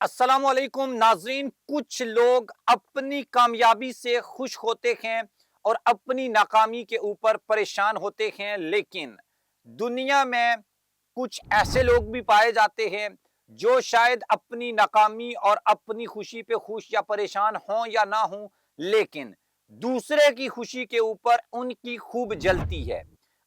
अस्सलामुअलैकुम नाजरीन। कुछ लोग अपनी कामयाबी से खुश होते हैं और अपनी नाकामी के ऊपर परेशान होते हैं, लेकिन दुनिया में कुछ ऐसे लोग भी पाए जाते हैं जो शायद अपनी नाकामी और अपनी खुशी पे खुश या परेशान हों या ना हों, लेकिन दूसरे की खुशी के ऊपर उनकी खूब जलती है।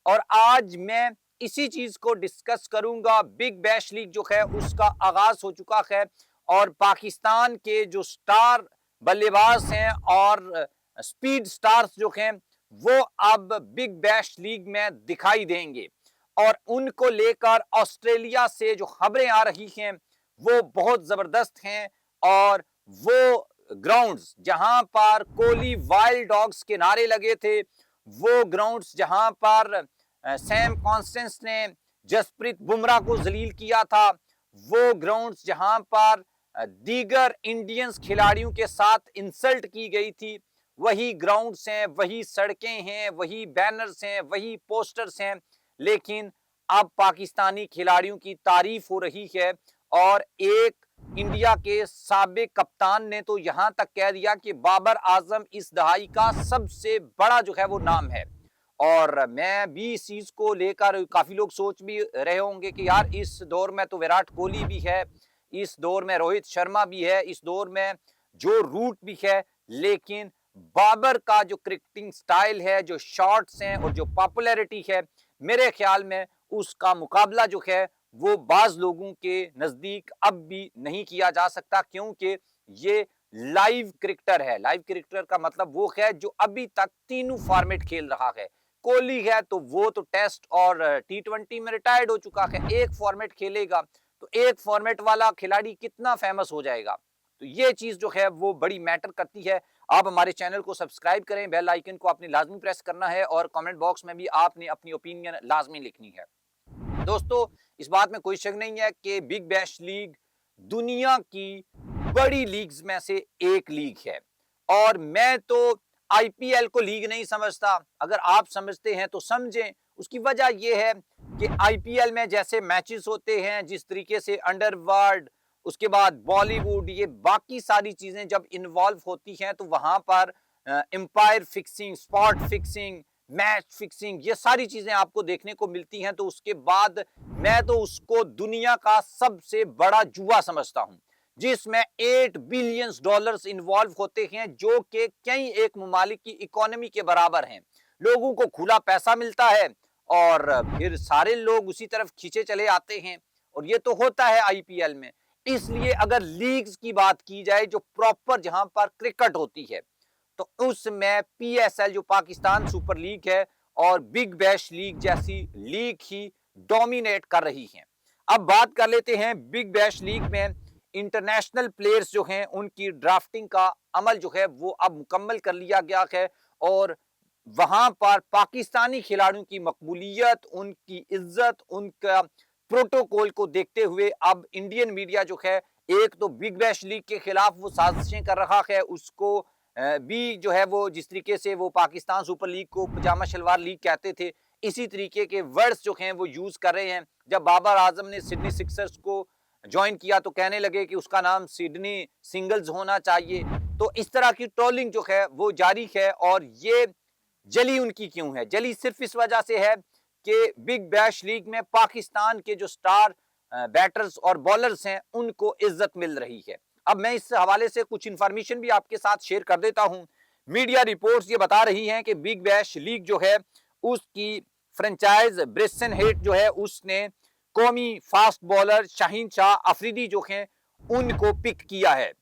और आज मैं इसी चीज को डिस्कस करूंगा। बिग बैश लीग जो है उसका आगाज हो चुका है और पाकिस्तान के जो स्टार बल्लेबाज हैं और स्पीड स्टार्स जो हैं वो अब बिग बैश लीग में दिखाई देंगे। और उनको लेकर ऑस्ट्रेलिया से जो खबरें आ रही हैं वो बहुत जबरदस्त हैं। और वो ग्राउंड्स जहां पर कोहली वाइल्ड डॉग्स के नारे लगे थे, वो ग्राउंड्स जहां पर सैम कॉन्स्टेंस ने जसप्रीत बुमराह को जलील किया था, वो ग्राउंड्स जहां पर दीगर इंडियंस खिलाड़ियों के साथ इंसल्ट की गई थी, वही ग्राउंड्स हैं, वही सड़कें हैं, वही बैनर्स हैं, वही पोस्टर्स हैं। लेकिन अब पाकिस्तानी खिलाड़ियों की तारीफ हो रही है और एक इंडिया के साबिक कप्तान ने तो यहां तक कह दिया कि बाबर आजम इस दहाई का सबसे बड़ा जो है वो नाम है। और मैं भी इस चीज को लेकर काफी लोग सोच भी रहे होंगे कि यार इस दौर में तो विराट कोहली भी है, इस दौर में रोहित शर्मा भी है, इस दौर में जो रूट भी है, लेकिन बाबर का जो क्रिकेटिंग स्टाइल है, जो शॉट्स हैं और जो पॉपुलैरिटी है, मेरे ख्याल में उसका मुकाबला जो है वो बाज लोगों के नजदीक अब भी नहीं किया जा सकता, क्योंकि ये लाइव क्रिकेटर है। लाइव क्रिकेटर का मतलब वो है जो अभी तक तीनों फॉर्मेट खेल रहा है। कोहली है तो वो तो टेस्ट और T20 में रिटायर्ड हो चुका है, एक फॉर्मेट खेलेगा तो एक फॉर्मेट वाला खिलाड़ी कितना फेमस हो जाएगा। तो ये चीज जो है वो बड़ी मैटर करती है। आप हमारे चैनल को सब्सक्राइब करें, बेल आइकन को आपने लाजमी प्रेस करना है और कमेंट बॉक्स में भी आपने अपनी ओपिनियन लाजमी लिखनी है। दोस्तों, इस बात में कोई शक नहीं है कि बिग बैश लीग दुनिया की बड़ी लीग्स में से एक लीग है। और मैं तो आईपीएल को लीग नहीं समझता। अगर आप समझते हैं तो समझें। उसकी वजह यह है कि आईपीएल में जैसे मैचेस होते हैं, जिस तरीके से अंडरवर्ल्ड, उसके बाद बॉलीवुड, ये बाकी सारी चीजें जब इन्वॉल्व होती हैं तो वहां पर umpire fixing, spot fixing, match fixing, ये सारी चीजें आपको देखने को मिलती हैं। तो उसके बाद मैं तो उसको दुनिया का सबसे बड़ा जुआ समझता हूं, जिसमें 8 बिलियन डॉलर्स इन्वॉल्व होते हैं, जो कि कई एक ममालिक की इकोनॉमी के बराबर हैं। लोगों को खुला पैसा मिलता है और फिर सारे लोग उसी तरफ खींचे चले आते हैं। और ये तो होता है आईपीएल में। इसलिए अगर लीग्स की बात की जाए जो प्रॉपर जहां पर क्रिकेट होती है, तो उसमें पीएसएल जो पाकिस्तान सुपर लीग है और बिग बैश लीग जैसी लीग ही डोमिनेट कर रही हैं। अब बात कर लेते हैं बिग बैश लीग में इंटरनेशनल प्लेयर्स जो हैं उनकी ड्राफ्टिंग का अमल जो है वो अब मुकम्मल कर लिया गया है। और वहां पर पाकिस्तानी खिलाड़ियों की मकबूलियत, उनकी इज्जत, उनका प्रोटोकॉल को देखते हुए अब इंडियन मीडिया जो है, एक तो बिग बैश लीग के खिलाफ वो साजिशें कर रहा है, उसको भी जो है वो जिस तरीके से वो पाकिस्तान सुपर लीग को पजामा शलवार लीग कहते थे, इसी तरीके के वर्ड्स जो हैं वो यूज कर रहे हैं। जब बाबर आजम ने सिडनी सिक्सर्स को ज्वाइन किया तो कहने लगे कि उसका नाम सिडनी सिंगल्स होना चाहिए। तो इस तरह की ट्रोलिंग जो है वो जारी है। और ये जली उनकी क्यों है? जली सिर्फ इस वजह से है कि बिग बैश लीग में पाकिस्तान के जो स्टार बैटर्स और बॉलर्स हैं उनको इज्जत मिल रही है। अब मैं इस हवाले से कुछ इंफॉर्मेशन भी आपके साथ शेयर कर देता हूं। मीडिया रिपोर्ट्स ये बता रही हैं कि बिग बैश लीग जो है उसकी फ्रेंचाइज ब्रिस्टन हेट जो है उसने कौमी फास्ट बॉलर शाहीन शाह अफरीदी जो हैं उनको पिक किया है।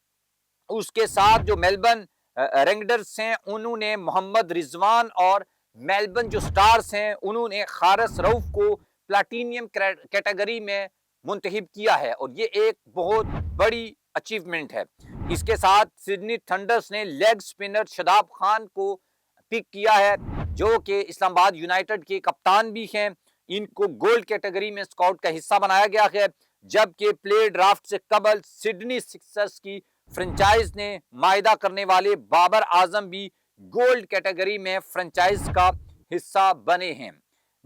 उसके साथ जो मेलबर्न रेंगडर्स हैं उन्होंने मोहम्मद रिजवान और मेलबर्न जो स्टार्स हैं उन्होंने खारस रऊफ को प्लाटीनियम कैटेगरी में मुंतखब किया है। और ये एक बहुत बड़ी अचीवमेंट है। इसके साथ सिडनी थंडर्स ने लेग स्पिनर शदाब खान को पिक किया है, जो कि इस्लामाबाद यूनाइटेड के कप्तान भी हैं। इनको गोल्ड कैटेगरी में स्काउट का हिस्सा बनाया गया है। जबकि प्ले ड्राफ्ट से कबल सिडनी सिक्सर्स की फ्रेंचाइज ने मायदा करने वाले बाबर आजम भी गोल्ड कैटेगरी में फ्रेंचाइज का हिस्सा बने हैं।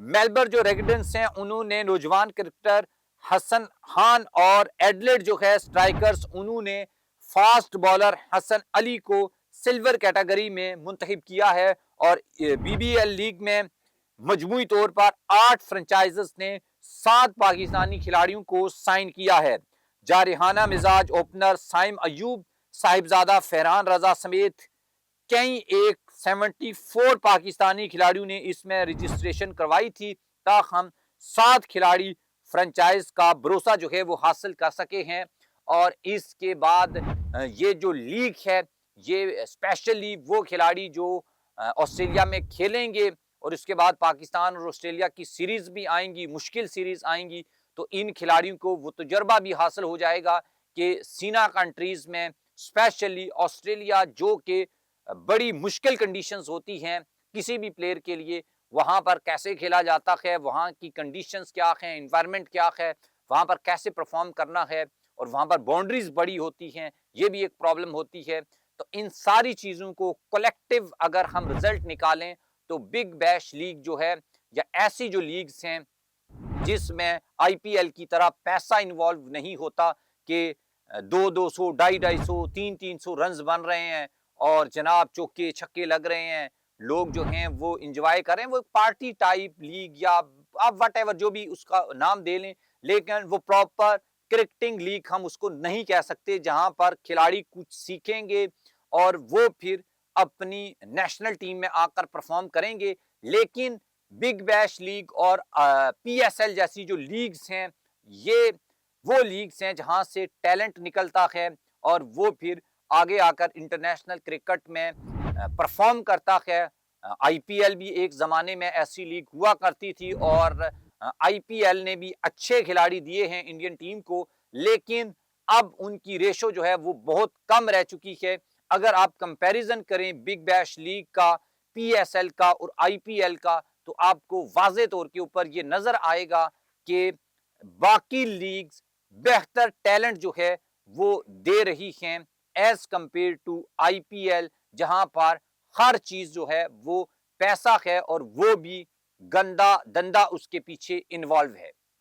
मेलबर्न जो रेजिडेंट्स हैं उन्होंने नौजवान क्रिकेटर हसन खान और एडलेड जो है स्ट्राइकर्स, उन्होंने फास्ट बॉलर हसन अली को सिल्वर कैटेगरी में मुंतखब किया है। और बीबीएल लीग में मजमूई तौर पर 8 फ्रेंचाइजेस ने 7 पाकिस्तानी खिलाड़ियों को साइन किया है। जारिहाना मिजाज ओपनर साइम अयूब, साहिबजादा फहरान रजा समेत कई एक 74 पाकिस्तानी खिलाड़ियों ने इसमें रजिस्ट्रेशन करवाई थी, ताहम 7 खिलाड़ी फ्रेंचाइज का भरोसा जो है वो हासिल कर सके हैं। और इसके बाद ये जो लीग है, ये स्पेशली वो खिलाड़ी जो ऑस्ट्रेलिया में खेलेंगे और उसके बाद पाकिस्तान और ऑस्ट्रेलिया की सीरीज भी आएंगी, मुश्किल सीरीज आएंगी, तो इन खिलाड़ियों को वो तजुर्बा भी हासिल हो जाएगा कि सीना कंट्रीज में, स्पेशली ऑस्ट्रेलिया जो कि बड़ी मुश्किल कंडीशंस होती हैं किसी भी प्लेयर के लिए, वहां पर कैसे खेला जाता है, वहां की कंडीशंस क्या है, एनवायरनमेंट क्या है, वहां पर कैसे परफॉर्म करना है, और वहां पर बाउंड्रीज बड़ी होती हैं, ये भी एक प्रॉब्लम होती है। तो इन सारी चीजों को कलेक्टिव अगर हम रिजल्ट निकालें तो बिग बैश लीग जो है, या ऐसी जो लीग्स हैं जिसमें आईपीएल की तरह पैसा इन्वॉल्व नहीं होता कि 200-200, 250-250, 300-300 रन बन रहे हैं और जनाब चौके छक्के लग रहे हैं, लोग जो हैं वो इंजॉय कर रहे हैं, वो पार्टी टाइप लीग या आप वट एवर जो भी उसका नाम दे लें, लेकिन वो प्रॉपर क्रिकेटिंग लीग हम उसको नहीं कह सकते, जहां पर खिलाड़ी कुछ सीखेंगे और वो फिर अपनी नेशनल टीम में आकर परफॉर्म करेंगे। लेकिन बिग बैश लीग और पीएसएल जैसी जो लीग्स हैं, ये वो लीग्स हैं जहां से टैलेंट निकलता है और वो फिर आगे आकर इंटरनेशनल क्रिकेट में परफॉर्म करता है। आईपीएल भी एक जमाने में ऐसी लीग हुआ करती थी और आईपीएल ने भी अच्छे खिलाड़ी दिए हैं इंडियन टीम को, लेकिन अब उनकी रेशो जो है वो बहुत कम रह चुकी है। अगर आप कंपैरिजन करें बिग बैश लीग का, पीएसएल का और आईपीएल का, तो आपको वाज़े तौर के ऊपर ये नजर आएगा कि बाकी लीग्स बेहतर टैलेंट जो है वो दे रही हैं एज कंपेयर टू आईपीएल, जहां पर हर चीज जो है वो पैसा है और वो भी गंदा धंधा उसके पीछे इन्वॉल्व है।